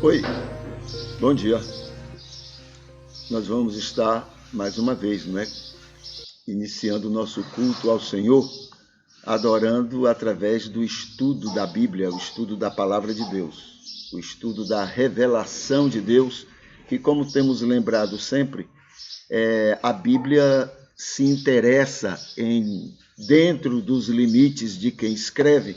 Oi, bom dia. Nós vamos estar mais uma vez, iniciando o nosso culto ao Senhor, adorando através do estudo da Bíblia, o estudo da Palavra de Deus, o estudo da revelação de Deus, que, como temos lembrado sempre, a Bíblia se interessa em, dentro dos limites de quem escreve,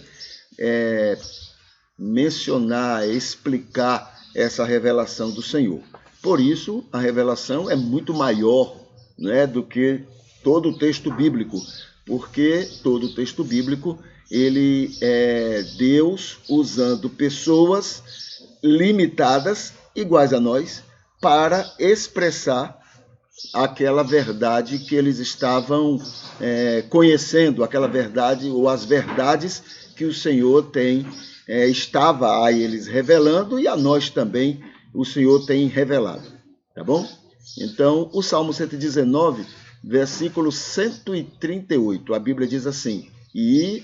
mencionar, explicar essa revelação do Senhor. Por isso, a revelação é muito maior, do que todo o texto bíblico, porque todo o texto bíblico ele é Deus usando pessoas limitadas, iguais a nós, para expressar aquela verdade que eles estavam conhecendo, aquela verdade ou as verdades que o Senhor estava a eles revelando e a nós também o Senhor tem revelado, tá bom? Então, o Salmo 119, versículo 138, a Bíblia diz assim, e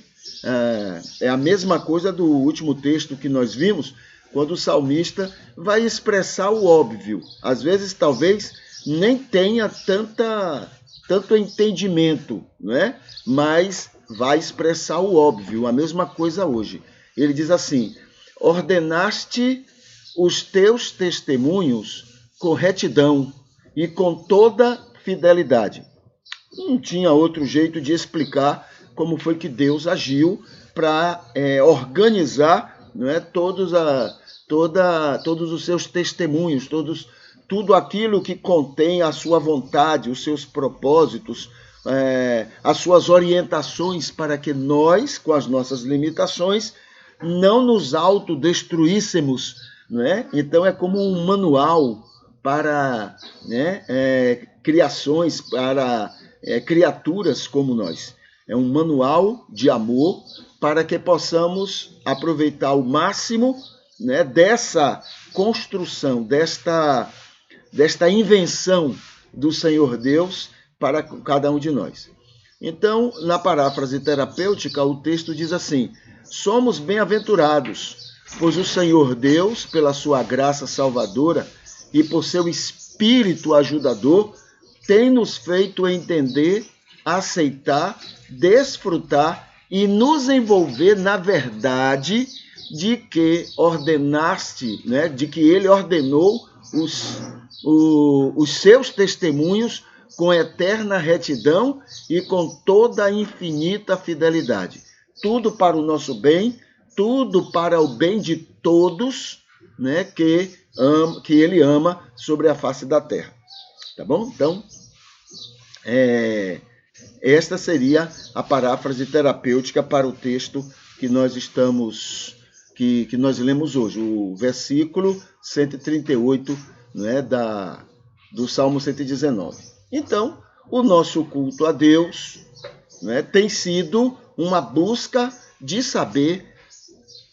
é a mesma coisa do último texto que nós vimos, quando o salmista vai expressar o óbvio. Às vezes, talvez, nem tenha tanto entendimento, mas vai expressar o óbvio, a mesma coisa hoje. Ele diz assim, ordenaste os teus testemunhos com retidão e com toda fidelidade. Não tinha outro jeito de explicar como foi que Deus agiu para organizar todos os seus testemunhos, tudo aquilo que contém a sua vontade, os seus propósitos, as suas orientações para que nós, com as nossas limitações, não nos autodestruíssemos, Então é como um manual para criações, para criaturas como nós. É um manual de amor para que possamos aproveitar o máximo dessa construção, desta invenção do Senhor Deus para cada um de nós. Então, na paráfrase terapêutica, o texto diz assim, somos bem-aventurados, pois o Senhor Deus, pela sua graça salvadora e por seu Espírito ajudador, tem nos feito entender, aceitar, desfrutar e nos envolver na verdade de que ordenaste, de que ele ordenou os seus testemunhos com eterna retidão e com toda a infinita fidelidade. Tudo para o nosso bem, tudo para o bem de todos, que ele ama sobre a face da terra. Tá bom? Então, esta seria a paráfrase terapêutica para o texto que nós que nós lemos hoje, o versículo 138, do Salmo 119. Então, o nosso culto a Deus tem sido uma busca de saber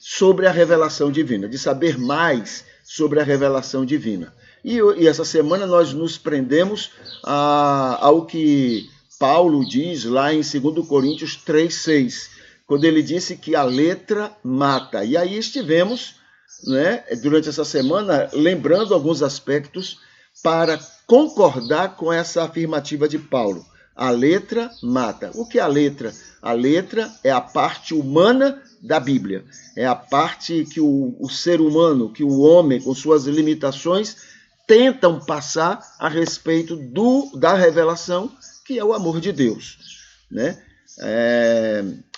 sobre a revelação divina, de saber mais sobre a revelação divina. E essa semana nós nos prendemos ao que Paulo diz lá em 2 Coríntios 3,6, quando ele disse que a letra mata. E aí estivemos, durante essa semana, lembrando alguns aspectos para concordar com essa afirmativa de Paulo. A letra mata. O que é a letra? A letra é a parte humana da Bíblia. É a parte que o ser humano, que o homem, com suas limitações, tentam passar a respeito da revelação, que é o amor de Deus.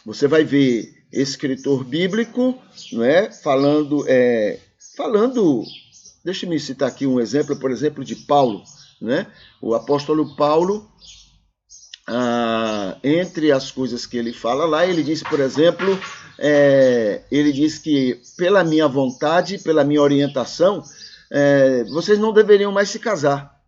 Você vai ver escritor bíblico, não é? Falando, deixe-me citar aqui um exemplo, por exemplo, de Paulo, né? O apóstolo Paulo, entre as coisas que ele fala lá, ele diz, por exemplo, ele diz que pela minha vontade, pela minha orientação, vocês não deveriam mais se casar.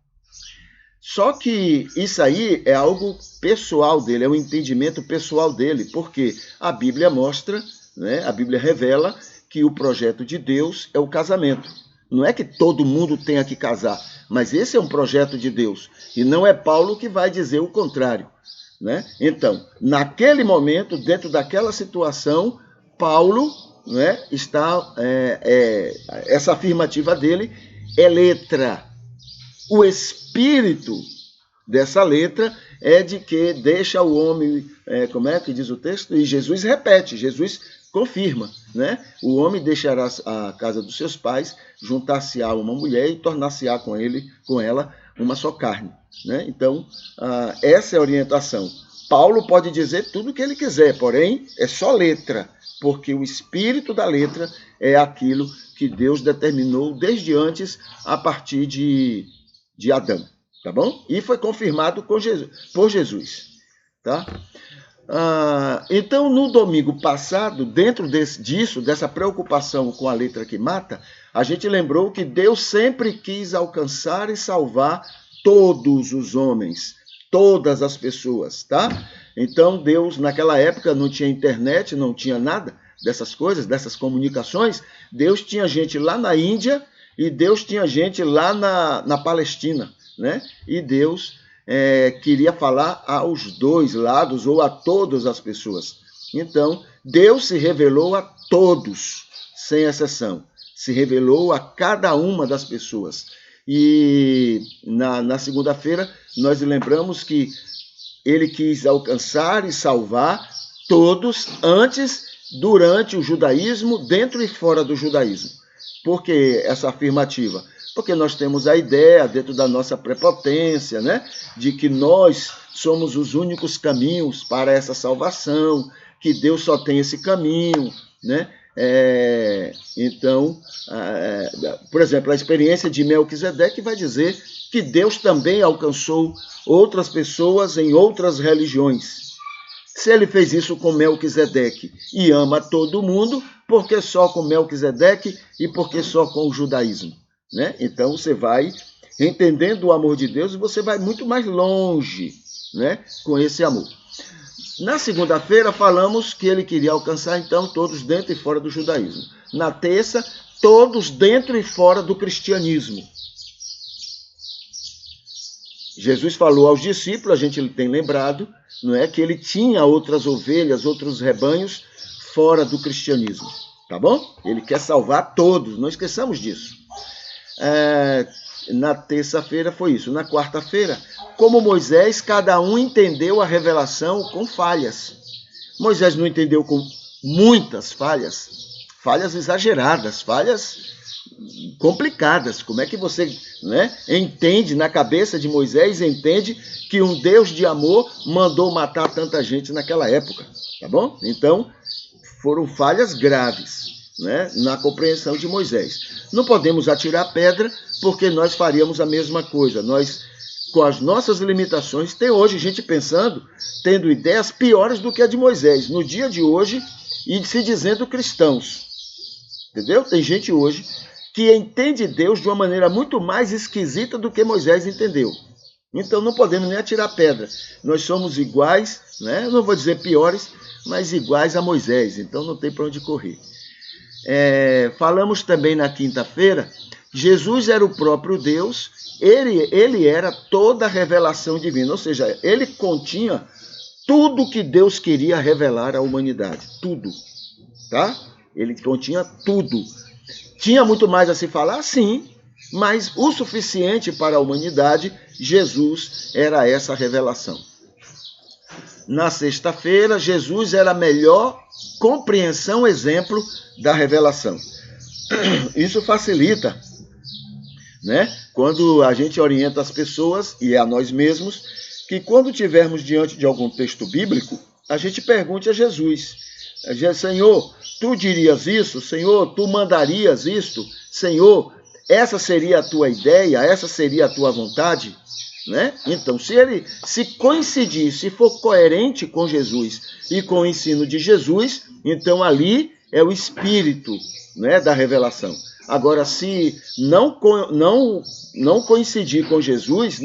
Só que isso aí é algo pessoal dele, é um entendimento pessoal dele, porque a Bíblia mostra, né, a Bíblia revela que o projeto de Deus é o casamento. Não é que todo mundo tenha que casar, mas esse é um projeto de Deus. E não é Paulo que vai dizer o contrário, né? Então, naquele momento, dentro daquela situação, Paulo, né, está, essa afirmativa dele é letra. O espírito dessa letra é de que deixa o homem, como é que diz o texto? E Jesus repete, Jesus confirma, né? O homem deixará a casa dos seus pais, juntar-se-á a uma mulher e tornar-se-á com ela uma só carne, né? Então, essa é a orientação. Paulo pode dizer tudo o que ele quiser, porém, é só letra, porque o espírito da letra é aquilo que Deus determinou desde antes, a partir de Adão, tá bom? E foi confirmado por Jesus, tá? Então, no domingo passado, dentro dessa preocupação com a letra que mata, a gente lembrou que Deus sempre quis alcançar e salvar todos os homens, todas as pessoas, tá? Então, Deus, naquela época, não tinha internet, não tinha nada dessas coisas, dessas comunicações. Deus tinha gente lá na Índia e Deus tinha gente lá na Palestina, né? E Deus queria falar aos dois lados ou a todas as pessoas. Então, Deus se revelou a todos, sem exceção. Se revelou a cada uma das pessoas. E na segunda-feira, nós lembramos que ele quis alcançar e salvar todos antes, durante o judaísmo, dentro e fora do judaísmo. Por que essa afirmativa? Porque nós temos a ideia, dentro da nossa prepotência, né, de que nós somos os únicos caminhos para essa salvação, que Deus só tem esse caminho, né? Então, por exemplo, a experiência de Melquisedeque vai dizer que Deus também alcançou outras pessoas em outras religiões. Se ele fez isso com Melquisedeque e ama todo mundo, por que só com Melquisedeque e por que só com o judaísmo? Né? Então você vai entendendo o amor de Deus e você vai muito mais longe, né, com esse amor. Na segunda-feira falamos que ele queria alcançar então todos dentro e fora do judaísmo. Na terça, todos dentro e fora do cristianismo. Jesus falou aos discípulos, a gente tem lembrado, não é, que ele tinha outras ovelhas, outros rebanhos fora do cristianismo, tá bom? Ele quer salvar todos, não esqueçamos disso. Na terça-feira foi isso. Na quarta-feira, como Moisés, cada um entendeu a revelação com falhas. Moisés não entendeu com muitas falhas, falhas exageradas, falhas complicadas. Como é que você, né, entende, na cabeça de Moisés, entende que um Deus de amor mandou matar tanta gente naquela época, tá bom? Então, foram falhas graves, né, na compreensão de Moisés. Não podemos atirar pedra, porque nós faríamos a mesma coisa. Nós, com as nossas limitações, tem hoje gente pensando, tendo ideias piores do que a de Moisés, no dia de hoje, e se dizendo cristãos. Entendeu? Tem gente hoje que entende Deus de uma maneira muito mais esquisita do que Moisés entendeu. Então não podemos nem atirar pedra. Nós somos iguais, né? Eu não vou dizer piores, mas iguais a Moisés. Então não tem para onde correr. Falamos também na quinta-feira, Jesus era o próprio Deus, ele era toda a revelação divina, ou seja, ele continha tudo que Deus queria revelar à humanidade, tudo, tá? Ele continha tudo. Tinha muito mais a se falar? Sim, mas o suficiente para a humanidade, Jesus era essa revelação. Na sexta-feira, Jesus era a melhor compreensão, exemplo da revelação. Isso facilita, né? Quando a gente orienta as pessoas, e a nós mesmos, que quando tivermos diante de algum texto bíblico, a gente pergunte a Jesus. Senhor, tu dirias isso? Senhor, tu mandarias isto? Senhor, essa seria a tua ideia? Essa seria a tua vontade? Né? Então, se coincidir, se for coerente com Jesus e com o ensino de Jesus, então ali é o espírito, né, da revelação. Agora, se não coincidir com Jesus,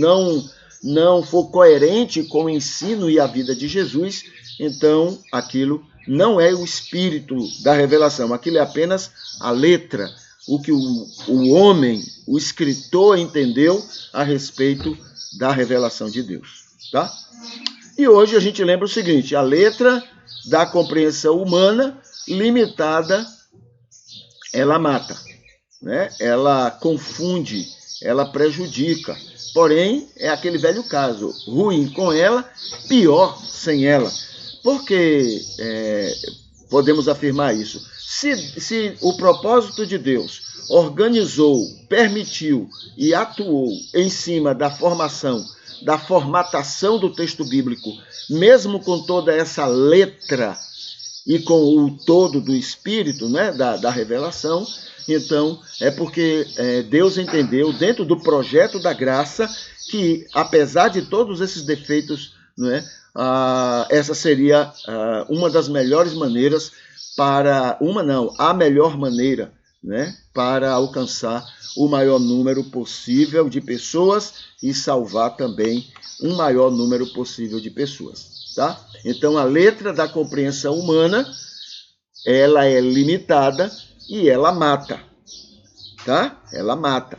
não for coerente com o ensino e a vida de Jesus, então aquilo não é o espírito da revelação, aquilo é apenas a letra, o que o homem, o escritor, entendeu a respeito da revelação de Deus, tá? E hoje a gente lembra o seguinte: a letra da compreensão humana limitada, ela mata, né? Ela confunde, ela prejudica. Porém, é aquele velho caso: ruim com ela, pior sem ela. Porque podemos afirmar isso? Se o propósito de Deus organizou, permitiu e atuou em cima da formação, da formatação do texto bíblico, mesmo com toda essa letra e com o todo do Espírito, né, da revelação, então é porque Deus entendeu, dentro do projeto da graça, que apesar de todos esses defeitos, né, essa seria uma das melhores maneiras a melhor maneira, né, para alcançar o maior número possível de pessoas e salvar também um maior número possível de pessoas, tá? Então, a letra da compreensão humana, ela é limitada e ela mata, tá? Ela mata.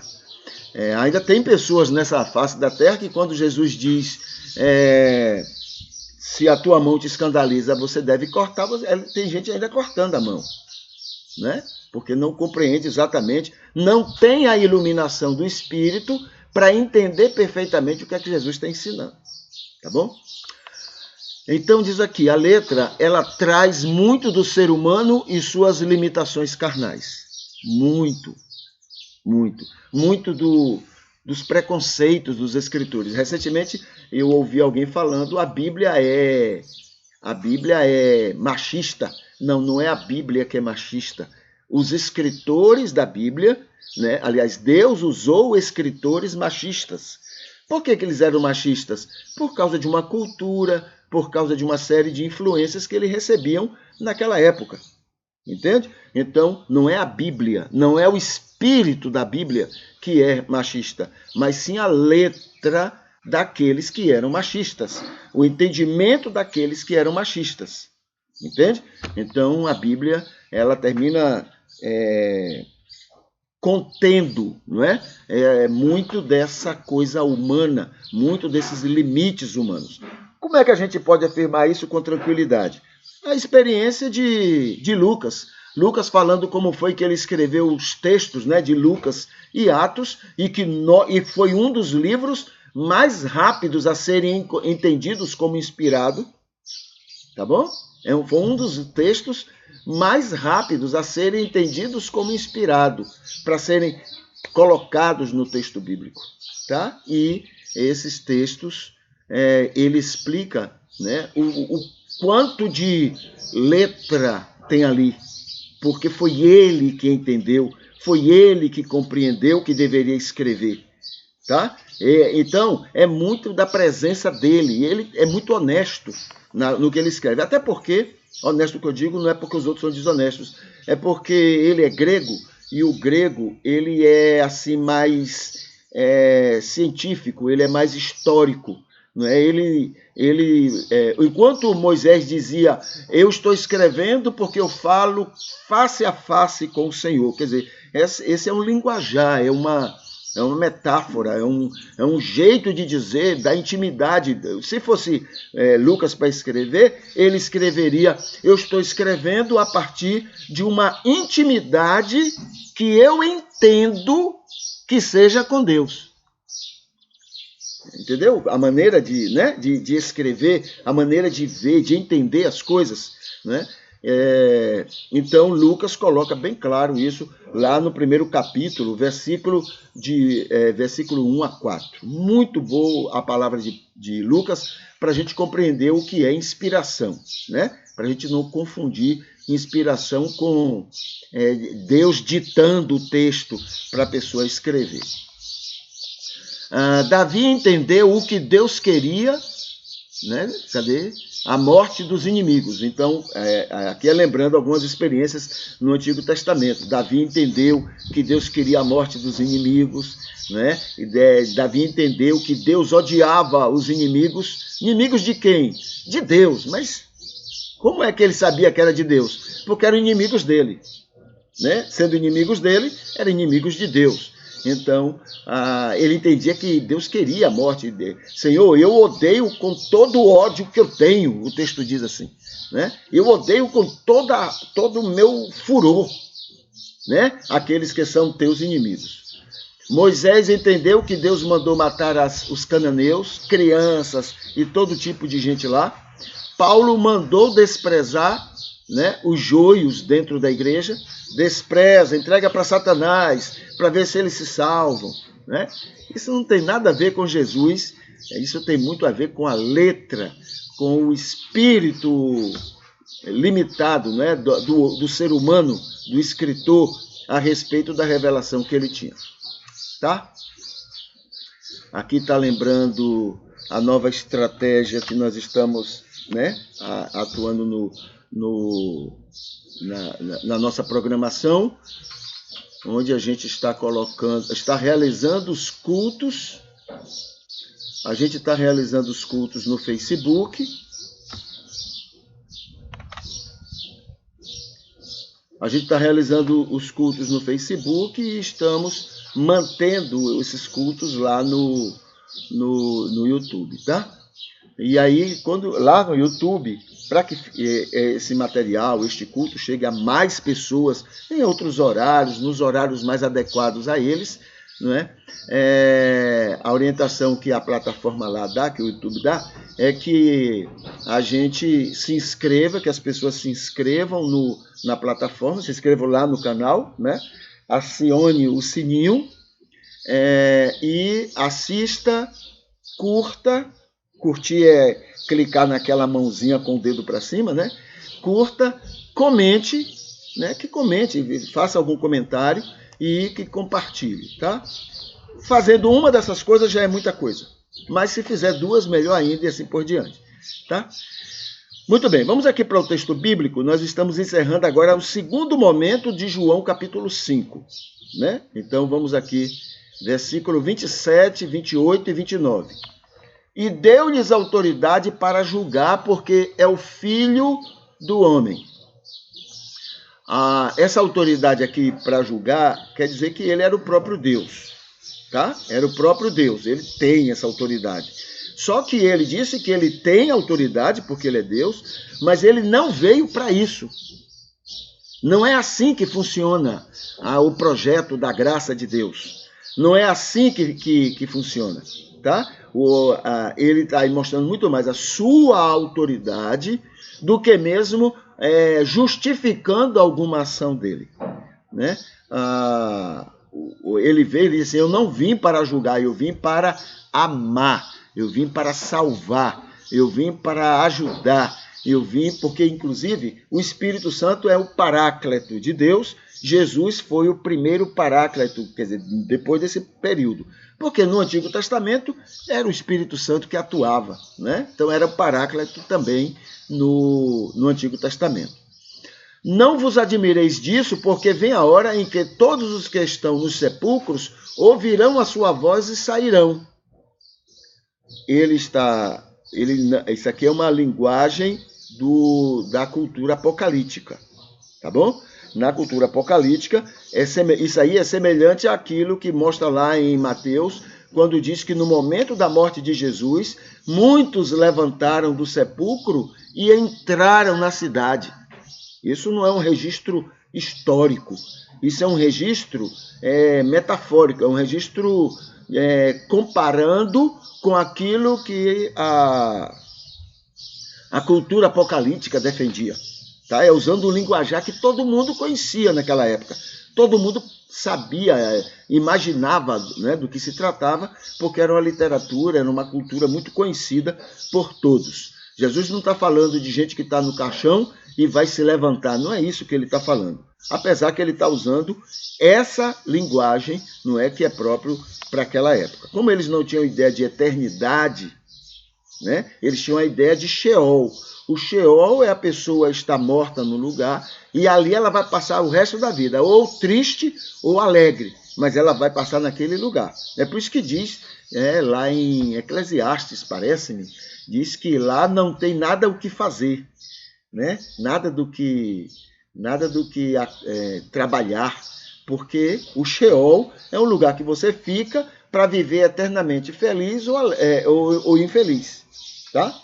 Ainda tem pessoas nessa face da terra que, quando Jesus diz se a tua mão te escandaliza, você deve cortar, tem gente ainda cortando a mão, né? Porque não compreende exatamente, não tem a iluminação do Espírito para entender perfeitamente o que é que Jesus está ensinando, tá bom? Então diz aqui, a letra, ela traz muito do ser humano e suas limitações carnais. Muito dos preconceitos dos escritores. Recentemente eu ouvi alguém falando, a Bíblia é machista. Não é a Bíblia que é machista. Os escritores da Bíblia, né? Aliás, Deus usou escritores machistas. Por que eles eram machistas? Por causa de uma cultura, por causa de uma série de influências que eles recebiam naquela época. Entende? Então, não é a Bíblia, não é o espírito da Bíblia que é machista, mas sim a letra daqueles que eram machistas, o entendimento daqueles que eram machistas. Entende? Então, a Bíblia, ela termina contendo, não é? Muito dessa coisa humana, muito desses limites humanos. Como é que a gente pode afirmar isso com tranquilidade? A experiência de Lucas. Lucas falando como foi que ele escreveu os textos, né, de Lucas e Atos, e foi um dos livros mais rápidos a serem entendidos como inspirado, tá bom? Foi um dos textos mais rápidos a serem entendidos como inspirado, para serem colocados no texto bíblico, tá? E esses textos, ele explica, né, o quanto de letra tem ali, porque foi ele que entendeu, foi ele que compreendeu que deveria escrever, tá? Então, é muito da presença dele, ele é muito honesto no que ele escreve, até porque, honesto que eu digo, não é porque os outros são desonestos, é porque ele é grego, e o grego, ele é assim mais científico, ele é mais histórico, não é? Enquanto Moisés dizia, eu estou escrevendo porque eu falo face a face com o Senhor, quer dizer, esse é um linguajar, é uma metáfora, é um jeito de dizer da intimidade. Se fosse Lucas para escrever, ele escreveria, eu estou escrevendo a partir de uma intimidade que eu entendo que seja com Deus. Entendeu? A maneira de escrever, a maneira de ver, de entender as coisas, né? Então, Lucas coloca bem claro isso lá no primeiro capítulo, versículo 1 a 4. Muito boa a palavra de Lucas para a gente compreender o que é inspiração, né? Para a gente não confundir inspiração com Deus ditando o texto para a pessoa escrever. Davi entendeu o que Deus queria, né? Cadê? A morte dos inimigos. Então, aqui lembrando algumas experiências no Antigo Testamento. Davi entendeu que Deus queria a morte dos inimigos, né? Davi entendeu que Deus odiava os inimigos. Inimigos de quem? De Deus. Mas como é que ele sabia que era de Deus? Porque eram inimigos dele, né? Sendo inimigos dele, eram inimigos de Deus. Então, ele entendia que Deus queria a morte dele. Senhor, eu odeio com todo o ódio que eu tenho, o texto diz assim, né? Eu odeio com todo o meu furor, né? Aqueles que são teus inimigos. Moisés entendeu que Deus mandou matar os cananeus, crianças e todo tipo de gente lá. Paulo mandou desprezar, né, os joios dentro da igreja, despreza, entrega para Satanás, para ver se eles se salvam, né? Isso não tem nada a ver com Jesus, isso tem muito a ver com a letra, com o espírito limitado, né, do ser humano, do escritor, a respeito da revelação que ele tinha. Tá? Aqui está lembrando a nova estratégia que nós estamos, né, atuando na nossa programação, onde a gente está realizando os cultos. A gente está realizando os cultos no Facebook. A gente está realizando os cultos no Facebook e estamos mantendo esses cultos lá no YouTube, tá? E aí, lá no YouTube, para que esse material, este culto, chegue a mais pessoas em outros horários, nos horários mais adequados a eles, não é? A orientação que a plataforma lá dá, que o YouTube dá, é que a gente se inscreva, que as pessoas se inscrevam na plataforma, se inscrevam lá no canal, né? Acione o sininho e assista, curta. Curtir é clicar naquela mãozinha com o dedo para cima, né? Curta, comente, né? Que comente, faça algum comentário e que compartilhe, tá? Fazendo uma dessas coisas já é muita coisa. Mas se fizer duas, melhor ainda e assim por diante, tá? Muito bem, vamos aqui para o texto bíblico. Nós estamos encerrando agora o segundo momento de João capítulo 5, né? Então vamos aqui, versículo 27, 28 e 29. E deu-lhes autoridade para julgar, porque é o Filho do Homem. Essa autoridade aqui para julgar quer dizer que ele era o próprio Deus, tá? Era o próprio Deus, ele tem essa autoridade. Só que ele disse que ele tem autoridade, porque ele é Deus, mas ele não veio para isso. Não é assim que funciona o projeto da graça de Deus. Não é assim que funciona, tá? Ele está aí mostrando muito mais a sua autoridade do que mesmo justificando alguma ação dele, né? Ele veio e disse: eu não vim para julgar, eu vim para amar, eu vim para salvar, eu vim para ajudar, eu vim porque, inclusive, o Espírito Santo é o paráclito de Deus. Jesus foi o primeiro paráclito, quer dizer, depois desse período. Porque no Antigo Testamento era o Espírito Santo que atuava, né? Então era o paráclito também no Antigo Testamento. Não vos admireis disso, porque vem a hora em que todos os que estão nos sepulcros ouvirão a sua voz e sairão. Isso aqui é uma linguagem da cultura apocalíptica, tá bom? Na cultura apocalíptica, isso aí é semelhante àquilo que mostra lá em Mateus, quando diz que no momento da morte de Jesus, muitos levantaram do sepulcro e entraram na cidade. Isso não é um registro histórico, isso é um registro metafórico, é um registro comparando com aquilo que a cultura apocalíptica defendia, Tá? É usando um linguajar que todo mundo conhecia naquela época. Todo mundo sabia, imaginava, né, do que se tratava, porque era uma literatura, era uma cultura muito conhecida por todos. Jesus não está falando de gente que está no caixão e vai se levantar. Não é isso que ele está falando. Apesar que ele está usando essa linguagem, não é, que é próprio para aquela época. Como eles não tinham ideia de eternidade, né, eles tinham a ideia de Sheol. O Sheol é a pessoa estar morta no lugar e ali ela vai passar o resto da vida, ou triste ou alegre, mas ela vai passar naquele lugar. É por isso que diz, lá em Eclesiastes, parece-me, diz que lá não tem nada o que fazer, né? Nada do que trabalhar, porque o Sheol é um lugar que você fica para viver eternamente feliz ou infeliz, tá?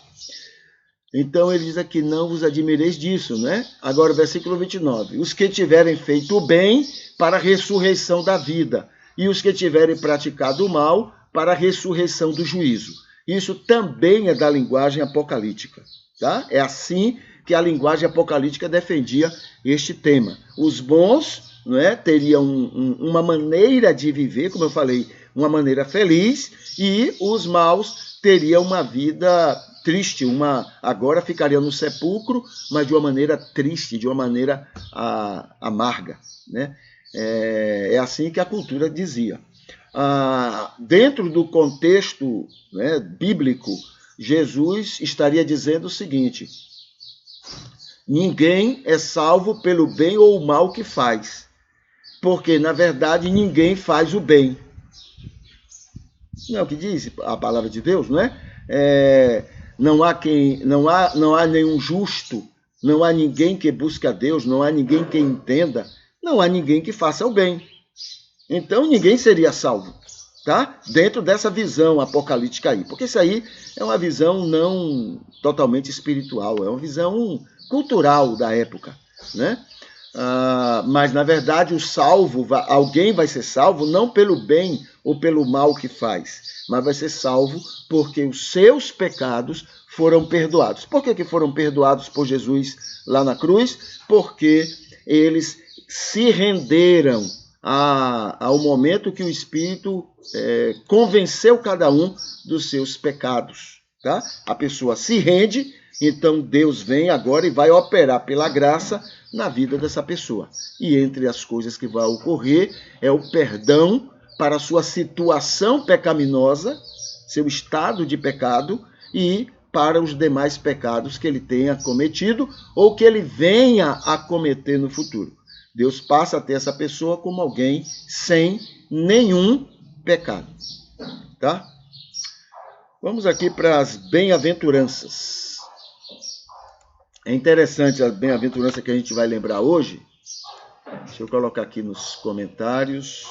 Então ele diz aqui, não vos admireis disso, né? Agora o versículo 29. Os que tiverem feito o bem para a ressurreição da vida, e os que tiverem praticado o mal para a ressurreição do juízo. Isso também é da linguagem apocalíptica, tá? É assim que a linguagem apocalíptica defendia este tema. Os bons, né, teriam uma maneira de viver, como eu falei, uma maneira feliz, e os maus teriam uma vida triste, agora ficariam no sepulcro, mas de uma maneira triste, de uma maneira amarga, né? É assim que a cultura dizia. Dentro do contexto, né, bíblico, Jesus estaria dizendo o seguinte: ninguém é salvo pelo bem ou o mal que faz, porque, na verdade, ninguém faz o bem. Não é o que diz a palavra de Deus, não é? Não há nenhum justo, não há ninguém que busque a Deus, não há ninguém que entenda, não há ninguém que faça o bem. Então ninguém seria salvo, tá? Dentro dessa visão apocalíptica aí. Porque isso aí é uma visão não totalmente espiritual, é uma visão cultural da época, né? Mas, na verdade, alguém vai ser salvo não pelo bem ou pelo mal que faz, mas vai ser salvo porque os seus pecados foram perdoados. Por que foram perdoados por Jesus lá na cruz? Porque eles se renderam ao momento que o Espírito convenceu cada um dos seus pecados. Tá? A pessoa se rende, então Deus vem agora e vai operar pela graça na vida dessa pessoa. E entre as coisas que vai ocorrer é o perdão para a sua situação pecaminosa, seu estado de pecado, e para os demais pecados que ele tenha cometido ou que ele venha a cometer no futuro. Deus passa a ter essa pessoa como alguém sem nenhum pecado. Tá? Vamos aqui para as bem-aventuranças. É interessante a bem-aventurança que a gente vai lembrar hoje. Deixa eu colocar aqui nos comentários.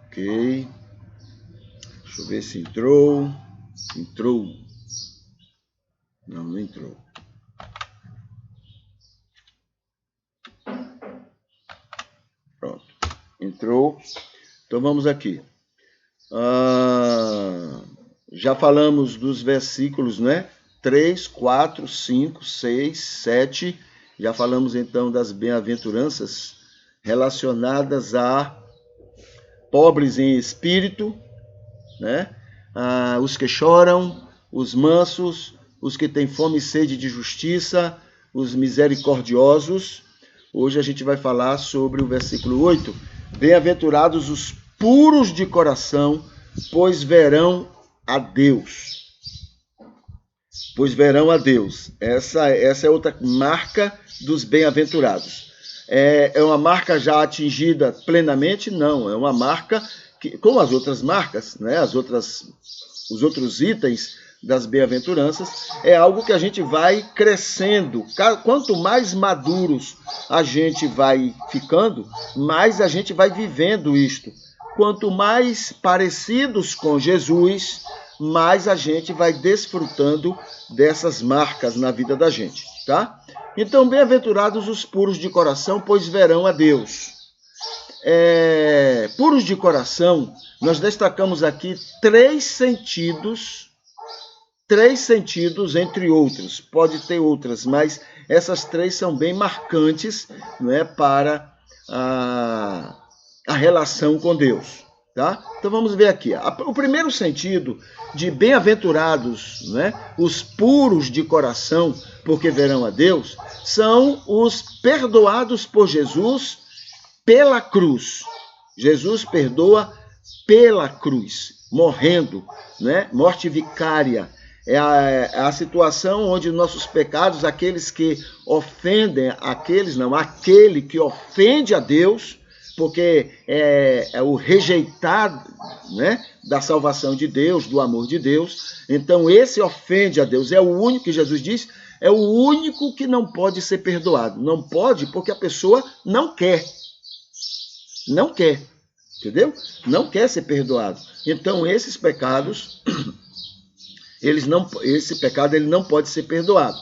Ok. Deixa eu ver se entrou. Entrou. Não entrou. Pronto. Entrou. Então vamos aqui. Já falamos dos versículos, né? 3, 4, 5, 6, 7. Já falamos então das bem-aventuranças relacionadas a pobres em espírito, né? Os que choram, os mansos, os que têm fome e sede de justiça, os misericordiosos. Hoje a gente vai falar sobre o versículo 8. Bem-aventurados os puros de coração, pois verão a Deus. Pois verão a Deus. Essa é outra marca dos bem-aventurados. É uma marca já atingida plenamente? Não, é uma marca que, como as outras marcas, né, os outros itens das bem-aventuranças, é algo que a gente vai crescendo. Quanto mais maduros a gente vai ficando, mais a gente vai vivendo isto. Quanto mais parecidos com Jesus, mais a gente vai desfrutando dessas marcas na vida da gente, tá? Então, bem-aventurados os puros de coração, pois verão a Deus. Puros de coração, nós destacamos aqui 3 sentidos 3 sentidos, entre outros. Pode ter outras, mas essas 3 são bem marcantes, não é, para a relação com Deus. Tá? Então vamos ver aqui. O primeiro sentido de bem-aventurados, né, os puros de coração, porque verão a Deus, são os perdoados por Jesus pela cruz. Jesus perdoa pela cruz, morrendo, né? Morte vicária. É a situação onde nossos pecados, aqueles que ofendem, aquele que ofende a Deus, porque é o rejeitado, né, da salvação de Deus, do amor de Deus. Então esse ofende a Deus, é o único que Jesus diz, é o único que não pode ser perdoado. Não pode porque a pessoa não quer. Não quer, entendeu? Não quer ser perdoado. Então esses pecados, esse pecado ele não pode ser perdoado.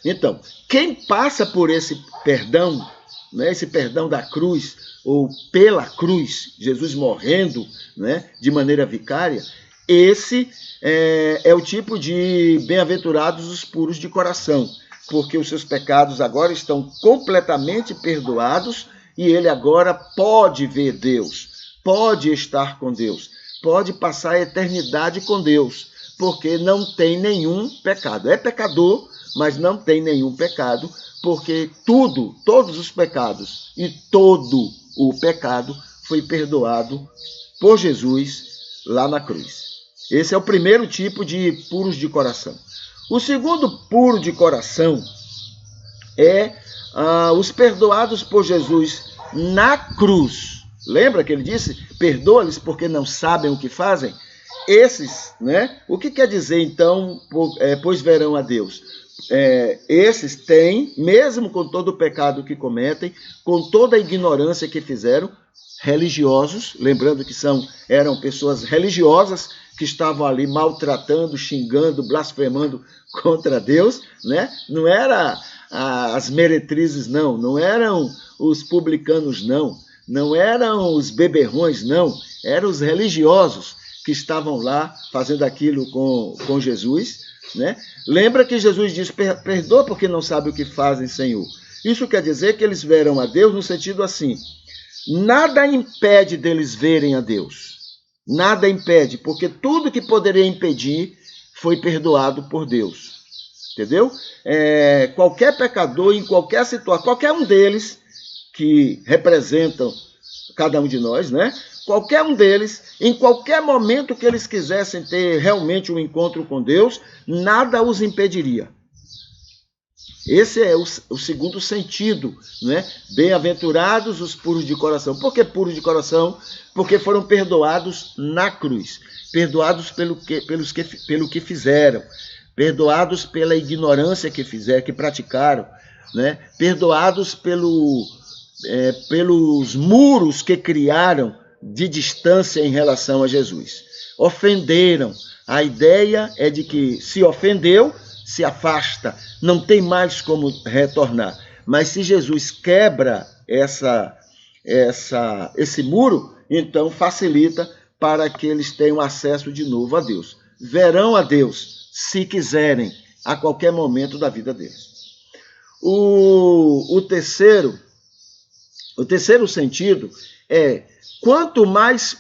Então, quem passa por esse perdão, né, esse perdão da cruz, ou pela cruz, Jesus morrendo, né, de maneira vicária, esse é o tipo de bem-aventurados os puros de coração, porque os seus pecados agora estão completamente perdoados e ele agora pode ver Deus, pode estar com Deus, pode passar a eternidade com Deus, porque não tem nenhum pecado. É pecador, mas não tem nenhum pecado, porque todos os pecados e todo o pecado foi perdoado por Jesus lá na cruz. Esse é o primeiro tipo de puros de coração. O segundo puro de coração é os perdoados por Jesus na cruz. Lembra que ele disse, perdoa-lhes porque não sabem o que fazem? Esses, né? O que quer dizer então, pois verão a Deus? Esses têm, mesmo com todo o pecado que cometem, com toda a ignorância que fizeram, religiosos, lembrando que eram pessoas religiosas que estavam ali maltratando, xingando, blasfemando contra Deus, né? Não era as meretrizes, não eram os publicanos, não eram os beberrões, eram os religiosos que estavam lá fazendo aquilo com Jesus, né? Lembra que Jesus disse, perdoa porque não sabe o que fazem, Senhor. Isso quer dizer que eles verão a Deus no sentido assim, nada impede deles verem a Deus. Nada impede, porque tudo que poderia impedir foi perdoado por Deus. Entendeu? Qualquer pecador, em qualquer situação, qualquer um deles que representam cada um de nós, né? Qualquer um deles, em qualquer momento que eles quisessem ter realmente um encontro com Deus, nada os impediria. Esse é o segundo sentido, né? Bem-aventurados os puros de coração. Por que puros de coração? Porque foram perdoados na cruz, perdoados pelo que fizeram, perdoados pela ignorância que praticaram, né? Perdoados pelos muros que criaram de distância em relação a Jesus. Ofenderam. A ideia é de que se ofendeu, se afasta, não tem mais como retornar. Mas se Jesus quebra esse muro, então facilita para que eles tenham acesso de novo a Deus. Verão a Deus, se quiserem, a qualquer momento da vida deles. O terceiro sentido é, quanto mais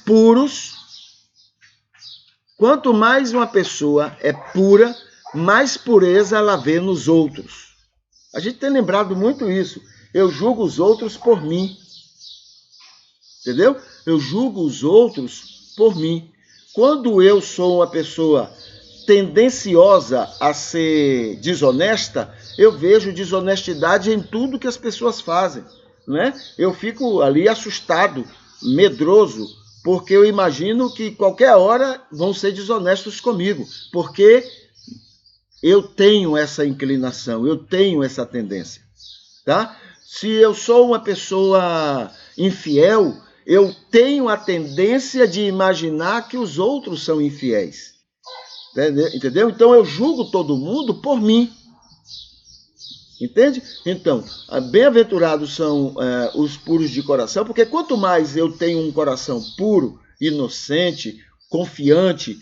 uma pessoa é pura, mais pureza ela vê nos outros. A gente tem lembrado muito isso. Eu julgo os outros por mim. Entendeu? Eu julgo os outros por mim. Quando eu sou uma pessoa tendenciosa a ser desonesta, eu vejo desonestidade em tudo que as pessoas fazem, né? Eu fico ali assustado, medroso, porque eu imagino que qualquer hora vão ser desonestos comigo, porque eu tenho essa inclinação, eu tenho essa tendência, tá? Se eu sou uma pessoa infiel, eu tenho a tendência de imaginar que os outros são infiéis. Entendeu? Então eu julgo todo mundo por mim. Entende? Então, bem-aventurados são os puros de coração, porque quanto mais eu tenho um coração puro, inocente, confiante,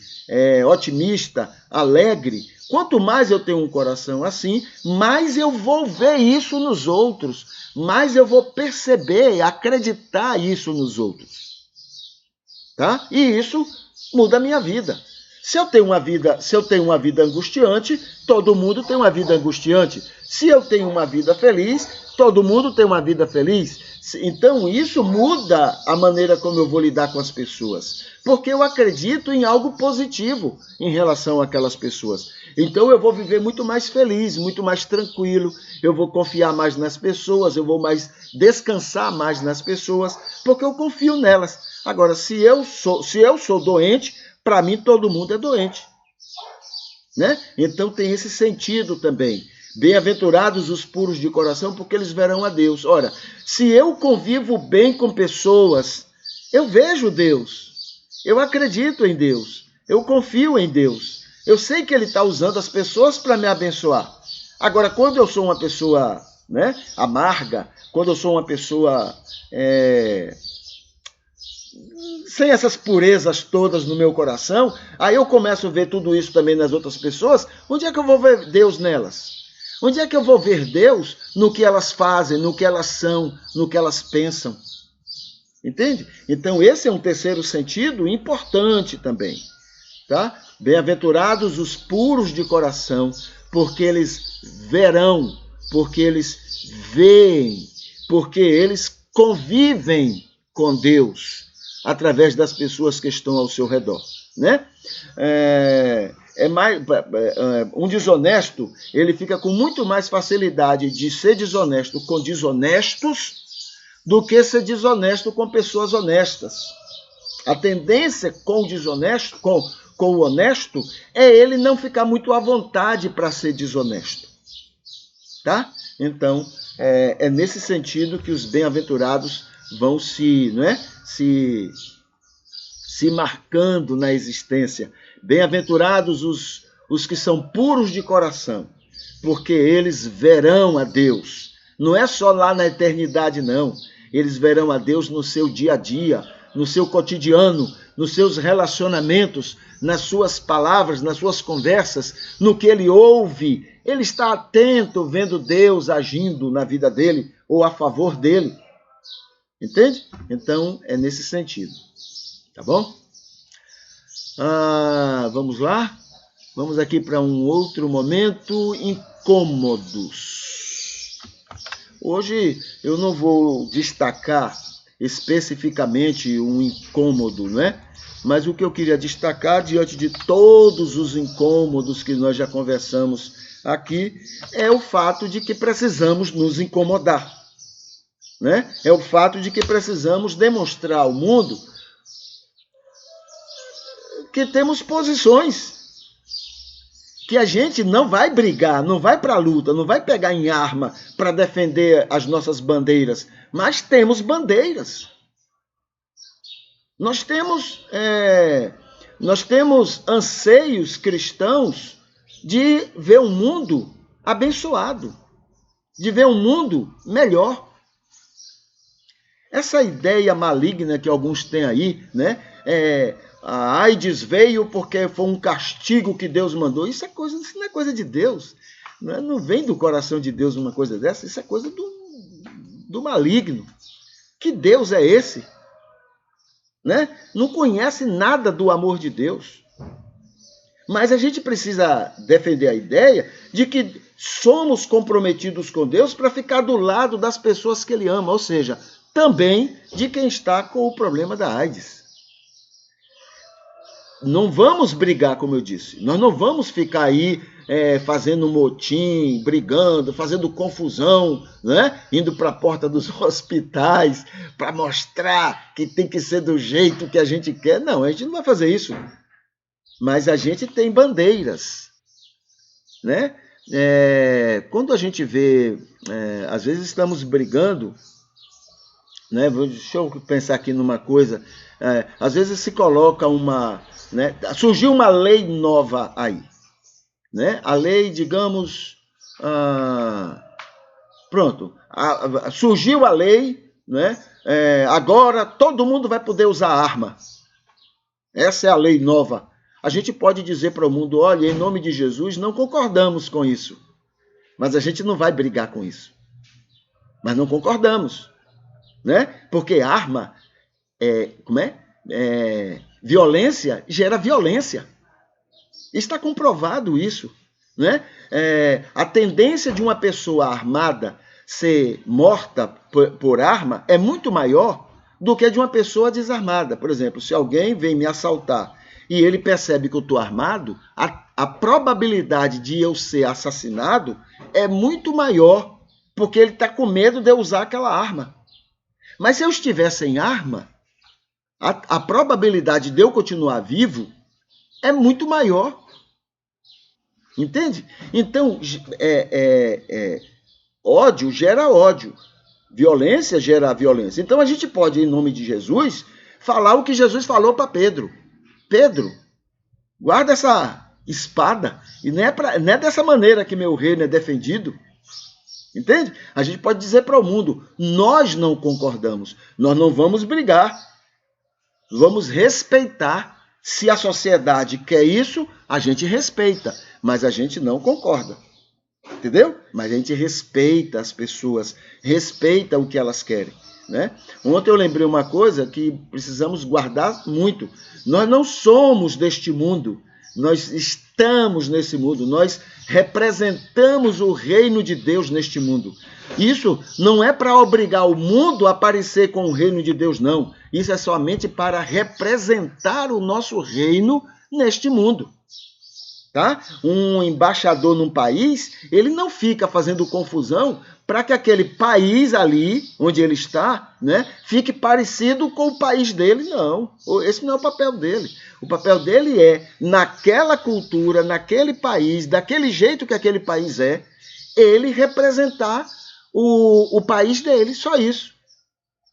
otimista, alegre, Quanto mais eu tenho um coração assim, mais eu vou ver isso nos outros, mais eu vou perceber, acreditar isso nos outros. Tá? E isso muda a minha vida. Se eu tenho uma vida angustiante, todo mundo tem uma vida angustiante. Se eu tenho uma vida feliz, todo mundo tem uma vida feliz. Então isso muda a maneira como eu vou lidar com as pessoas, porque eu acredito em algo positivo em relação àquelas pessoas. Então eu vou viver muito mais feliz, muito mais tranquilo, eu vou confiar mais nas pessoas, eu vou descansar mais nas pessoas, porque eu confio nelas. Agora, se eu sou doente, para mim todo mundo é doente, né? Então tem esse sentido também. Bem-aventurados os puros de coração, porque eles verão a Deus. Ora, se eu convivo bem com pessoas, eu vejo Deus, eu acredito em Deus, eu confio em Deus, eu sei que Ele está usando as pessoas para me abençoar. Agora, quando eu sou uma pessoa, né, amarga, quando eu sou uma pessoa sem essas purezas todas no meu coração, aí eu começo a ver tudo isso também nas outras pessoas, onde é que eu vou ver Deus nelas? Onde é que eu vou ver Deus no que elas fazem, no que elas são, no que elas pensam? Entende? Então esse é um terceiro sentido importante também. Tá? Bem-aventurados os puros de coração, porque eles verão, porque eles veem, porque eles convivem com Deus através das pessoas que estão ao seu redor, né? Um desonesto, ele fica com muito mais facilidade de ser desonesto com desonestos do que ser desonesto com pessoas honestas. A tendência com o desonesto, com o honesto, é ele não ficar muito à vontade para ser desonesto. Tá? Então, é nesse sentido que os bem-aventurados vão se marcando na existência. Bem-aventurados os que são puros de coração, porque eles verão a Deus. Não é só lá na eternidade, não. Eles verão a Deus no seu dia a dia, no seu cotidiano, nos seus relacionamentos, nas suas palavras, nas suas conversas, no que ele ouve. Ele está atento, vendo Deus agindo na vida dele ou a favor dele. Entende? Então, é nesse sentido. Tá bom? Vamos lá? Vamos aqui para um outro momento. Incômodos. Hoje eu não vou destacar especificamente um incômodo, não é? Mas o que eu queria destacar, diante de todos os incômodos que nós já conversamos aqui, é o fato de que precisamos nos incomodar, né? É o fato de que precisamos demonstrar ao mundo que temos posições, que a gente não vai brigar, não vai para a luta, não vai pegar em arma para defender as nossas bandeiras, mas temos bandeiras. Nós temos anseios cristãos de ver um mundo abençoado, de ver um mundo melhor. Essa ideia maligna que alguns têm aí, né? A AIDS veio porque foi um castigo que Deus mandou. Isso não é coisa de Deus. Não vem do coração de Deus uma coisa dessa. Isso é coisa do maligno. Que Deus é esse? Né? Não conhece nada do amor de Deus. Mas a gente precisa defender a ideia de que somos comprometidos com Deus para ficar do lado das pessoas que Ele ama. Ou seja, também de quem está com o problema da AIDS. Não vamos brigar, como eu disse. Nós não vamos ficar aí fazendo motim, brigando, fazendo confusão, né? Indo para a porta dos hospitais para mostrar que tem que ser do jeito que a gente quer. Não, a gente não vai fazer isso. Mas a gente tem bandeiras, né? Quando a gente vê, às vezes estamos brigando, né? Deixa eu pensar aqui numa coisa. Às vezes se coloca né? Surgiu uma lei nova aí, né? A lei, digamos, pronto, surgiu a lei, né? Agora todo mundo vai poder usar arma. Essa é a lei nova. a gente pode dizer para o mundo, olha, em nome de Jesus, não concordamos com isso. Mas a gente não vai brigar com isso. Mas não concordamos, né? Porque arma, violência gera violência. Está comprovado isso, né? A tendência de uma pessoa armada ser morta por arma é muito maior do que a de uma pessoa desarmada. Por exemplo, se alguém vem me assaltar e ele percebe que eu estou armado, a probabilidade de eu ser assassinado é muito maior, porque ele está com medo de eu usar aquela arma. Mas se eu estiver sem arma, a probabilidade de eu continuar vivo é muito maior. Entende? Então, ódio gera ódio. Violência gera violência. Então, a gente pode, em nome de Jesus, falar o que Jesus falou para Pedro. Pedro, guarda essa espada. E não é dessa maneira que meu reino é defendido. Entende? A gente pode dizer para o mundo, nós não concordamos. Nós não vamos brigar. Vamos respeitar. Se a sociedade quer isso, a gente respeita. Mas a gente não concorda. Entendeu? Mas a gente respeita as pessoas, respeita o que elas querem, né? Ontem eu lembrei uma coisa que precisamos guardar muito. Nós não somos deste mundo, nós estamos nesse mundo, nós representamos o reino de Deus neste mundo. Isso não é para obrigar o mundo a parecer com o reino de Deus, não. Isso é somente para representar o nosso reino neste mundo. Tá? Um embaixador num país, ele não fica fazendo confusão para que aquele país ali, onde ele está, né, fique parecido com o país dele, não. Esse não é o papel dele. O papel dele é, naquela cultura, naquele país, daquele jeito que aquele país é, ele representar o país dele, só isso.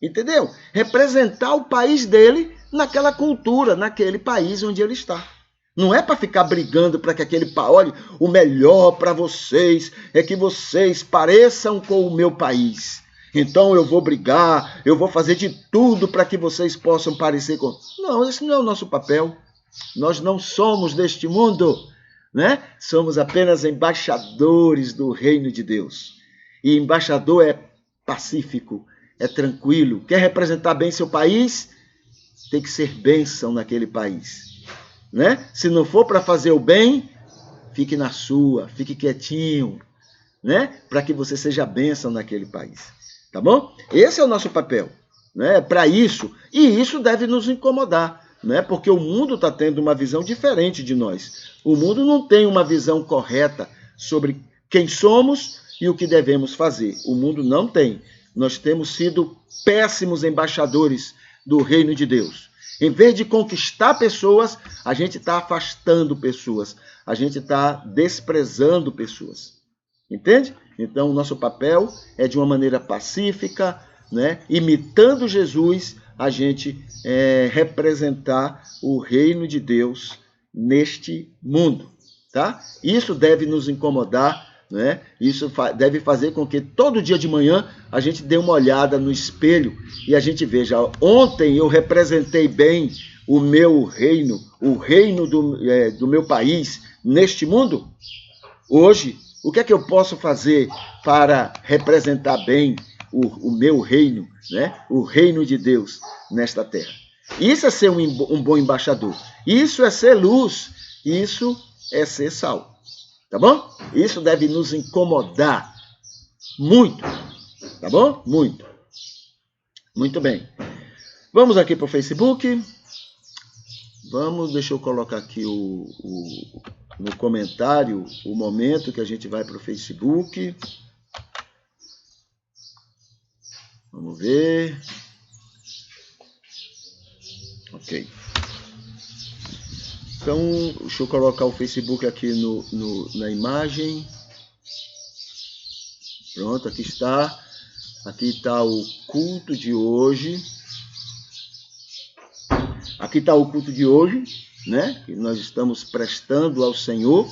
Entendeu? Representar o país dele naquela cultura, naquele país onde ele está. Não é para ficar brigando para que aquele país... Olha, o melhor para vocês é que vocês pareçam com o meu país. Então eu vou brigar, eu vou fazer de tudo para que vocês possam parecer com... Não, esse não é o nosso papel. Nós não somos deste mundo, né? Somos apenas embaixadores do reino de Deus. E embaixador é pacífico, é tranquilo. Quer representar bem seu país? Tem que ser bênção naquele país. Né? Se não for para fazer o bem, fique na sua, fique quietinho, né? Para que você seja bênção naquele país, tá bom? Esse é o nosso papel, né? Para isso, e isso deve nos incomodar, né? Porque o mundo está tendo uma visão diferente de nós. O mundo não tem uma visão correta sobre quem somos e o que devemos fazer. O mundo não tem. Nós temos sido péssimos embaixadores do reino de Deus. Em vez de conquistar pessoas, a gente está afastando pessoas. A gente está desprezando pessoas. Entende? Então, o nosso papel é de uma maneira pacífica, né? Imitando Jesus, a gente representar o reino de Deus neste mundo. Tá? Isso deve nos incomodar, né? Isso deve fazer com que todo dia de manhã a gente dê uma olhada no espelho e a gente veja, ontem eu representei bem o meu reino, o reino do meu país neste mundo. Hoje, o que é que eu posso fazer para representar bem o meu reino, né? O reino de Deus nesta terra? Isso é ser um bom embaixador. Isso é ser luz. Isso é ser sal. Tá bom? Isso deve nos incomodar muito. Tá bom? Muito. Muito bem. Vamos aqui para o Facebook. Deixa eu colocar aqui no comentário o momento que a gente vai para o Facebook. Vamos ver. Ok. Então, deixa eu colocar o Facebook aqui na imagem. Pronto, aqui está. Aqui está o culto de hoje. Aqui está o culto de hoje, né? Que nós estamos prestando ao Senhor.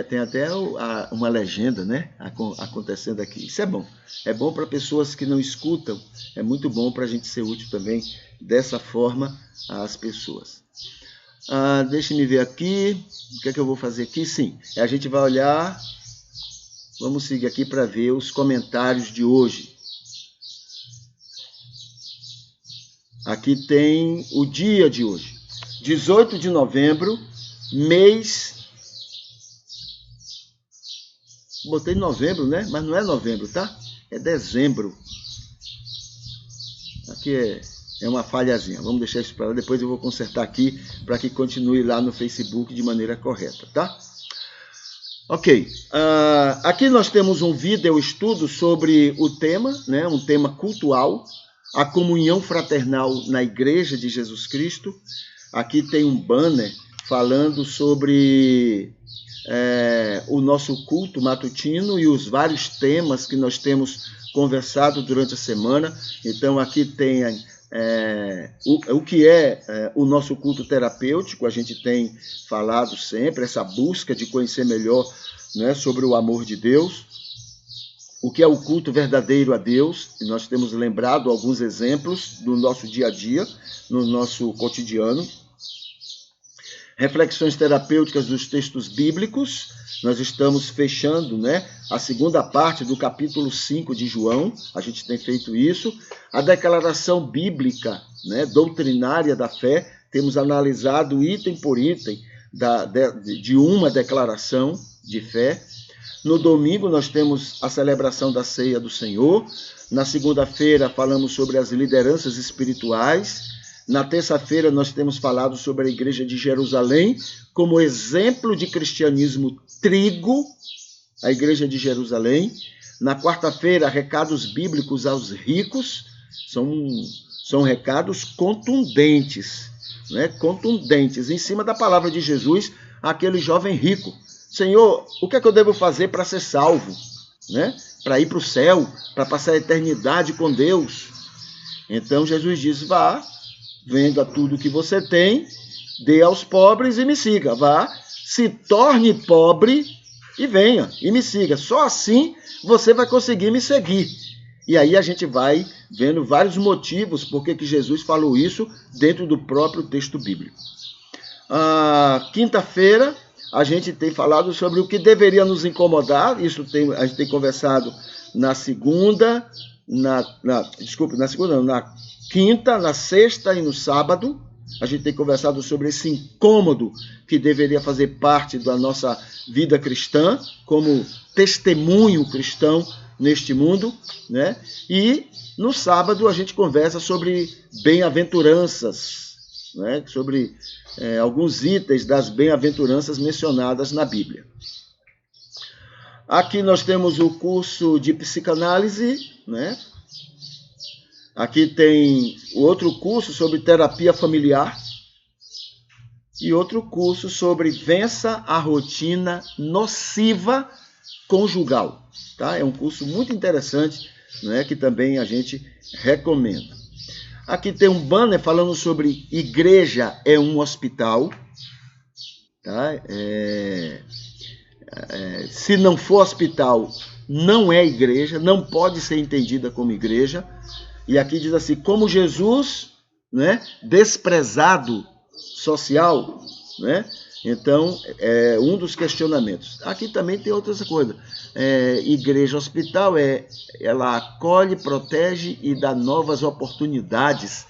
Tem até uma legenda, né, acontecendo aqui. Isso é bom. É bom para pessoas que não escutam. É muito bom para a gente ser útil também dessa forma às pessoas. Deixa-me ver aqui. O que é que eu vou fazer aqui? Sim, a gente vai olhar. Vamos seguir aqui para ver os comentários de hoje. Aqui tem o dia de hoje. 18 de novembro, mês... Botei novembro, né? Mas não é novembro, tá? É dezembro. Aqui é uma falhazinha. Vamos deixar isso para lá. Depois eu vou consertar aqui para que continue lá no Facebook de maneira correta, tá? Ok. Aqui nós temos um vídeo estudo sobre o tema, né? Um tema cultual, a comunhão fraternal na Igreja de Jesus Cristo. Aqui tem um banner falando sobre o nosso culto matutino e os vários temas que nós temos conversado durante a semana. Então, aqui tem o que é o nosso culto terapêutico. A gente tem falado sempre, essa busca de conhecer melhor, né, sobre o amor de Deus. O que é o culto verdadeiro a Deus. E nós temos lembrado alguns exemplos do nosso dia a dia, no nosso cotidiano. Reflexões terapêuticas dos textos bíblicos. Nós estamos fechando, né, a segunda parte do capítulo 5 de João. A gente tem feito isso. A declaração bíblica, né, doutrinária da fé. Temos analisado item por item de uma declaração de fé. No domingo nós temos a celebração da Ceia do Senhor. Na segunda-feira falamos sobre as lideranças espirituais. Na terça-feira nós temos falado sobre a Igreja de Jerusalém como exemplo de cristianismo trigo, a Igreja de Jerusalém. Na quarta-feira, recados bíblicos aos ricos, são recados contundentes, né? Contundentes, em cima da palavra de Jesus, aquele jovem rico. Senhor, o que é que eu devo fazer para ser salvo, né? Para ir para o céu, para passar a eternidade com Deus? Então Jesus diz, vá, venda tudo que você tem, dê aos pobres e me siga. Vá, se torne pobre e venha e me siga. Só assim você vai conseguir me seguir. E aí a gente vai vendo vários motivos por que Jesus falou isso dentro do próprio texto bíblico. Quinta-feira a gente tem falado sobre o que deveria nos incomodar. Isso a gente tem conversado na segunda, na quinta, na sexta e no sábado. A gente tem conversado sobre esse incômodo que deveria fazer parte da nossa vida cristã, como testemunho cristão neste mundo, né? E no sábado a gente conversa sobre bem-aventuranças, né? Sobre alguns itens das bem-aventuranças mencionadas na Bíblia. Aqui nós temos o curso de psicanálise, né? Aqui tem outro curso sobre terapia familiar e outro curso sobre vença a rotina nociva conjugal. Tá? É um curso muito interessante, né, que também a gente recomenda. Aqui tem um banner falando sobre igreja é um hospital. Tá? Se não for hospital, não é igreja, não pode ser entendida como igreja. E aqui diz assim, como Jesus, né, desprezado social, né? Então, é um dos questionamentos. Aqui também tem outras coisas. Igreja hospital, ela acolhe, protege e dá novas oportunidades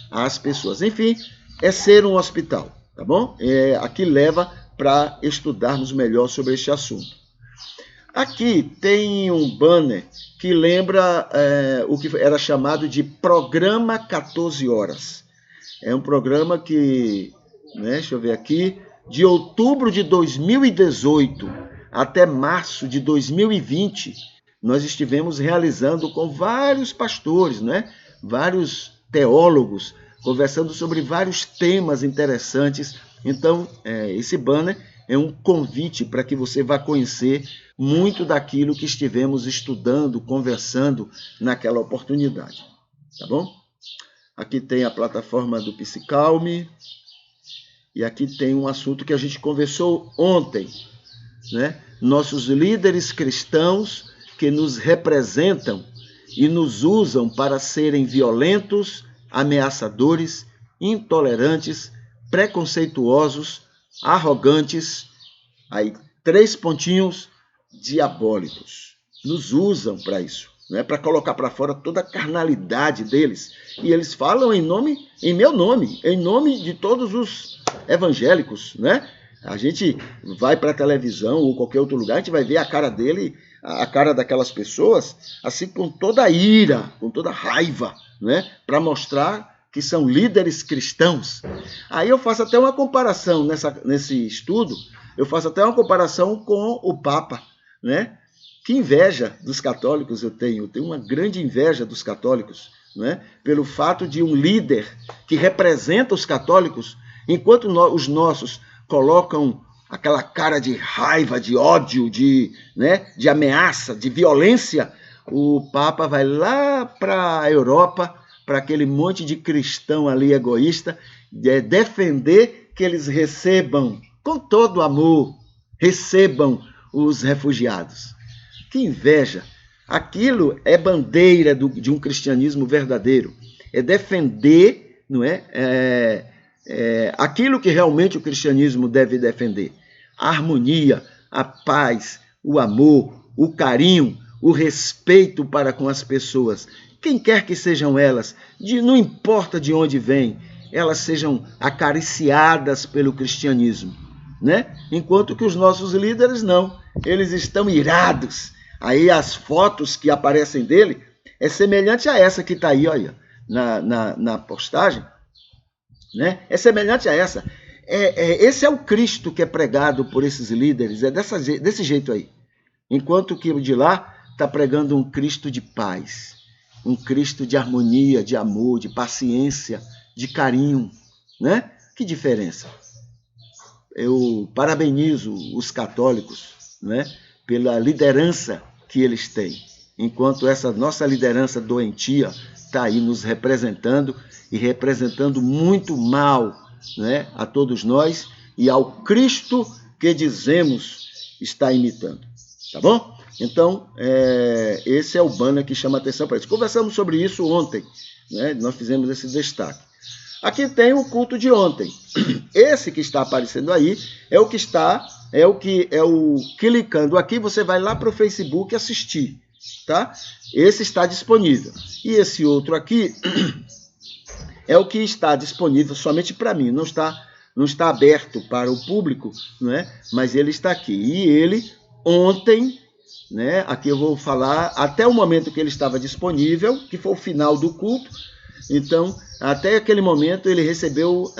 às pessoas. Enfim, é ser um hospital, tá bom? Aqui leva para estudarmos melhor sobre este assunto. Aqui tem um banner que lembra o que era chamado de Programa 14 Horas. É um programa que, né, deixa eu ver aqui, de outubro de 2018 até março de 2020, nós estivemos realizando com vários pastores, né, vários teólogos, conversando sobre vários temas interessantes. Então, esse banner é um convite para que você vá conhecer muito daquilo que estivemos estudando, conversando naquela oportunidade. Tá bom? Aqui tem a plataforma do Psicalme. E aqui tem um assunto que a gente conversou ontem. né, nossos líderes cristãos que nos representam e nos usam para serem violentos, ameaçadores, intolerantes, preconceituosos, arrogantes, aí 3 pontinhos, diabólicos. Nos usam para isso, né? Para colocar para fora toda a carnalidade deles. E eles falam em meu nome, em nome de todos os evangélicos, né? A gente vai para a televisão ou qualquer outro lugar, a gente vai ver a cara dele, a cara daquelas pessoas, assim com toda a ira, com toda a raiva, né? Para mostrar que são líderes cristãos. Aí eu faço até uma comparação nesse estudo, eu faço até uma comparação com o Papa, né? Que inveja dos católicos eu tenho uma grande inveja dos católicos, né? Pelo fato de um líder que representa os católicos, enquanto os nossos colocam aquela cara de raiva, de ódio, de ameaça, de violência, o Papa vai lá para a Europa, para aquele monte de cristão ali egoísta, defender que eles recebam, com todo amor, recebam os refugiados. Que inveja! Aquilo é bandeira de um cristianismo verdadeiro. É defender, não é? Aquilo que realmente o cristianismo deve defender. A harmonia, a paz, o amor, o carinho, o respeito para com as pessoas. Quem quer que sejam elas, não importa de onde vêm, elas sejam acariciadas pelo cristianismo, né? Enquanto que os nossos líderes não, eles estão irados. Aí as fotos que aparecem dele é semelhante a essa que está aí, olha, na postagem, né? É semelhante a essa. Esse é o Cristo que é pregado por esses líderes, é desse jeito aí. Enquanto que o de lá está pregando um Cristo de paz, um Cristo de harmonia, de amor, de paciência, de carinho, né? Que diferença. Eu parabenizo os católicos, né, pela liderança que eles têm, enquanto essa nossa liderança doentia está aí nos representando e representando muito mal, né, a todos nós e ao Cristo que dizemos estar imitando. Tá bom? Então, esse é o banner que chama atenção para isso. Conversamos sobre isso ontem, né? Nós fizemos esse destaque. Aqui tem o culto de ontem. Esse que está aparecendo aí é o clicando aqui, você vai lá para o Facebook assistir, tá? Esse está disponível. E esse outro aqui é o que está disponível somente para mim, não está aberto para o público, né? Mas ele está aqui. E ele, ontem, né? Aqui eu vou falar até o momento que ele estava disponível, que foi o final do culto. Então, até aquele momento, ele recebeu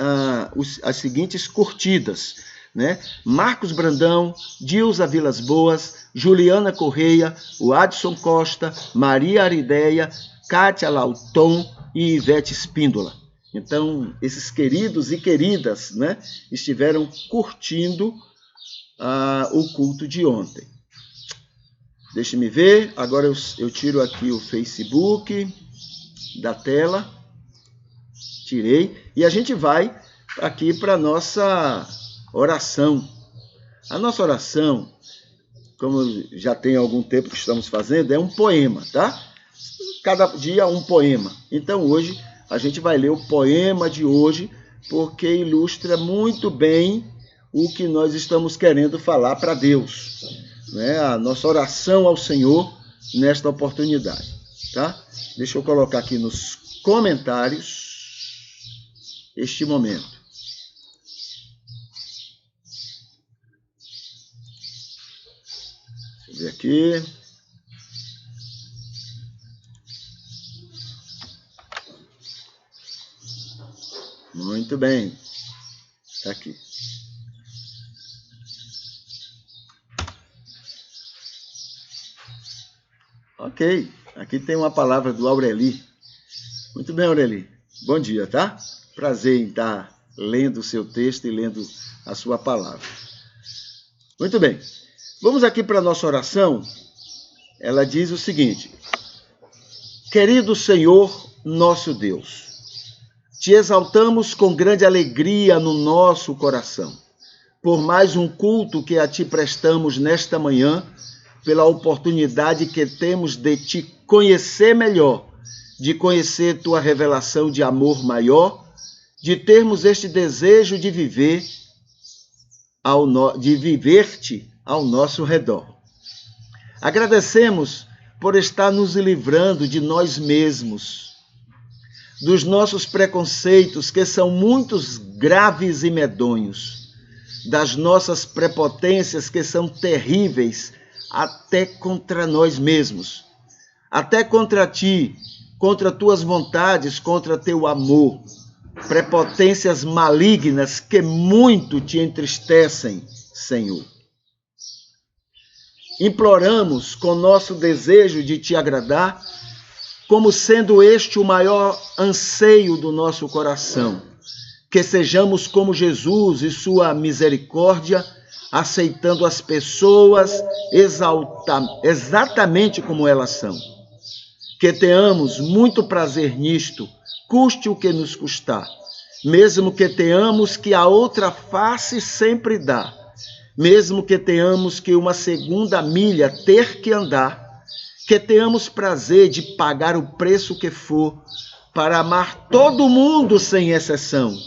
as seguintes curtidas, né? Marcos Brandão, Dilza Vilas Boas, Juliana Correia, o Adson Costa, Maria Arideia, Kátia Lauton e Ivete Espíndola. Então, esses queridos e queridas, né, estiveram curtindo o culto de ontem. Deixe-me ver, agora eu tiro aqui o Facebook da tela, tirei, e a gente vai aqui para a nossa oração. A nossa oração, como já tem algum tempo que estamos fazendo, é um poema, tá? Cada dia um poema. Então hoje a gente vai ler o poema de hoje, porque ilustra muito bem o que nós estamos querendo falar para Deus, né? A nossa oração ao Senhor nesta oportunidade, tá? Deixa eu colocar aqui nos comentários este momento. Deixa eu ver aqui. Muito bem. Está aqui. Ok. Aqui tem uma palavra do Aureli. Muito bem, Aureli. Bom dia, tá? Prazer em estar lendo o seu texto e lendo a sua palavra. Muito bem. Vamos aqui para a nossa oração. Ela diz o seguinte: Querido Senhor, nosso Deus, te exaltamos com grande alegria no nosso coração, por mais um culto que a Ti prestamos nesta manhã, pela oportunidade que temos de Te conhecer melhor, de conhecer Tua revelação de amor maior, de termos este desejo de viver-te ao nosso redor. Agradecemos por estar nos livrando de nós mesmos, dos nossos preconceitos, que são muitos graves e medonhos, das nossas prepotências, que são terríveis, até contra nós mesmos, até contra Ti, contra Tuas vontades, contra Teu amor, prepotências malignas que muito Te entristecem, Senhor. Imploramos com nosso desejo de Te agradar, como sendo este o maior anseio do nosso coração, que sejamos como Jesus e Sua misericórdia, aceitando as pessoas exatamente como elas são. Que tenhamos muito prazer nisto, custe o que nos custar, mesmo que tenhamos que a outra face sempre dar, mesmo que tenhamos que uma segunda milha ter que andar, que tenhamos prazer de pagar o preço que for, para amar todo mundo sem exceção,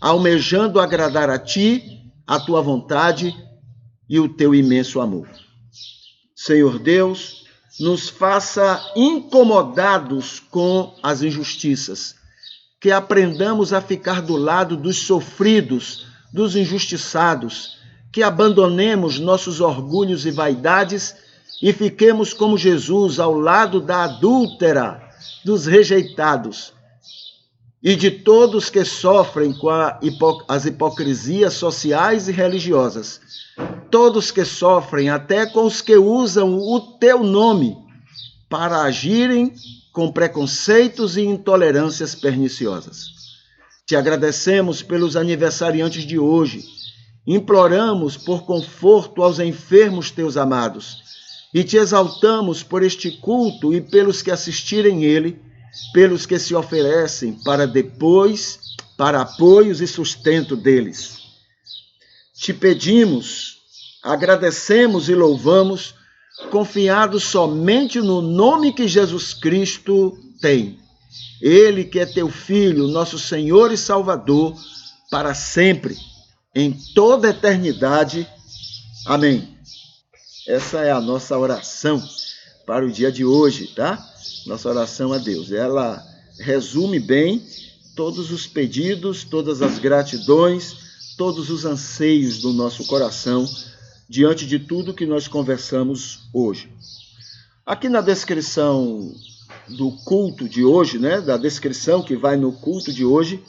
almejando agradar a Ti, a Tua vontade e o Teu imenso amor. Senhor Deus, nos faça incomodados com as injustiças, que aprendamos a ficar do lado dos sofridos, dos injustiçados, que abandonemos nossos orgulhos e vaidades e fiquemos como Jesus ao lado da adúltera, dos rejeitados e de todos que sofrem com as hipocrisias sociais e religiosas, todos que sofrem até com os que usam o Teu nome para agirem com preconceitos e intolerâncias perniciosas. Te agradecemos pelos aniversariantes de hoje, imploramos por conforto aos enfermos Teus amados e Te exaltamos por este culto e pelos que assistirem ele, pelos que se oferecem para apoios e sustento deles. Te pedimos, agradecemos e louvamos, confiados somente no nome que Jesus Cristo tem. Ele que é Teu Filho, nosso Senhor e Salvador, para sempre, em toda a eternidade. Amém. Essa é a nossa oração para o dia de hoje, tá? Nossa oração a Deus. Ela resume bem todos os pedidos, todas as gratidões, todos os anseios do nosso coração diante de tudo que nós conversamos hoje. Aqui na descrição do culto de hoje, né? Da descrição que vai no culto de hoje,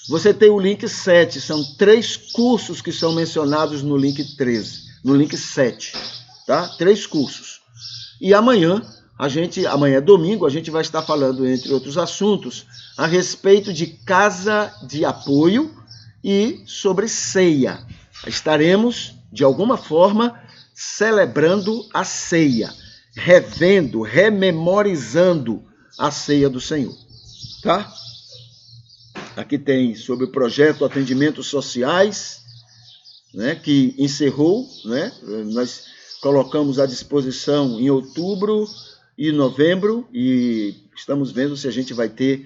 você tem o link 7. São 3 cursos que são mencionados no link 13. No link 7, tá? 3 cursos. E amanhã é domingo, a gente vai estar falando, entre outros assuntos, a respeito de casa de apoio e sobre ceia. Estaremos, de alguma forma, celebrando a ceia, rememorizando a ceia do Senhor, tá? Aqui tem sobre o projeto Atendimentos Sociais, né, que encerrou, né? Nós colocamos à disposição em outubro e novembro e estamos vendo se a gente vai ter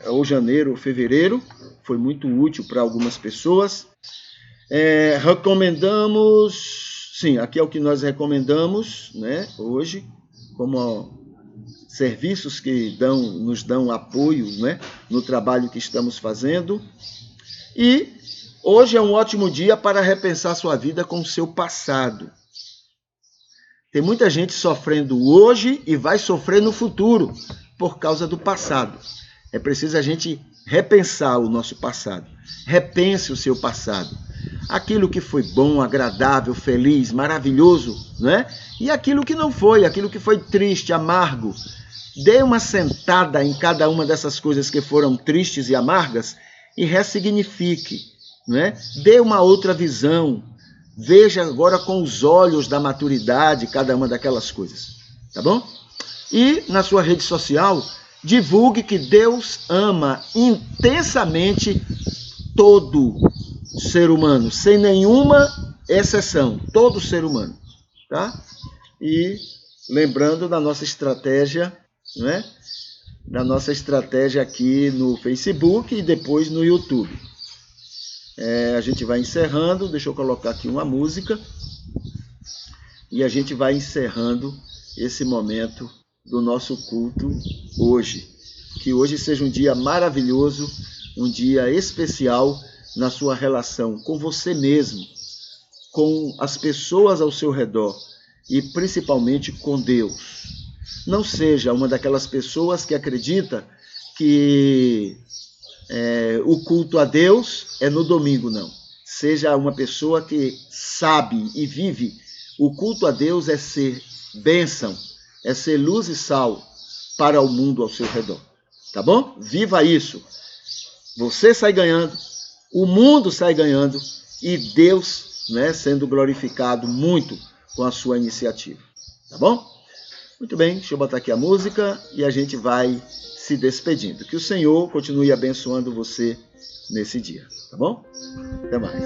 ou janeiro ou fevereiro. Foi muito útil para algumas pessoas. Recomendamos, sim, aqui é o que nós recomendamos, né, hoje, como serviços que nos dão apoio, né, no trabalho que estamos fazendo. E hoje é um ótimo dia para repensar sua vida com o seu passado. Tem muita gente sofrendo hoje e vai sofrer no futuro por causa do passado. É preciso a gente repensar o nosso passado. Repense o seu passado. Aquilo que foi bom, agradável, feliz, maravilhoso, né? E aquilo que não foi, aquilo que foi triste, amargo. Dê uma sentada em cada uma dessas coisas que foram tristes e amargas e ressignifique, né? Dê uma outra visão. Veja agora com os olhos da maturidade cada uma daquelas coisas, tá bom? E na sua rede social, divulgue que Deus ama intensamente todo ser humano, sem nenhuma exceção, todo ser humano, tá? E lembrando da nossa estratégia, né? Da nossa estratégia aqui no Facebook e depois no YouTube. A gente vai encerrando, deixa eu colocar aqui uma música, e a gente vai encerrando esse momento do nosso culto hoje. Que hoje seja um dia maravilhoso, um dia especial na sua relação com você mesmo, com as pessoas ao seu redor e principalmente com Deus. Não seja uma daquelas pessoas que acredita que o culto a Deus é no domingo, não. Seja uma pessoa que sabe e vive o culto a Deus é ser bênção, é ser luz e sal para o mundo ao seu redor. Tá bom? Viva isso. Você sai ganhando, o mundo sai ganhando e Deus, né, sendo glorificado muito com a sua iniciativa. Tá bom? Muito bem, deixa eu botar aqui a música e a gente vai se despedindo. Que o Senhor continue abençoando você nesse dia, tá bom? Até mais.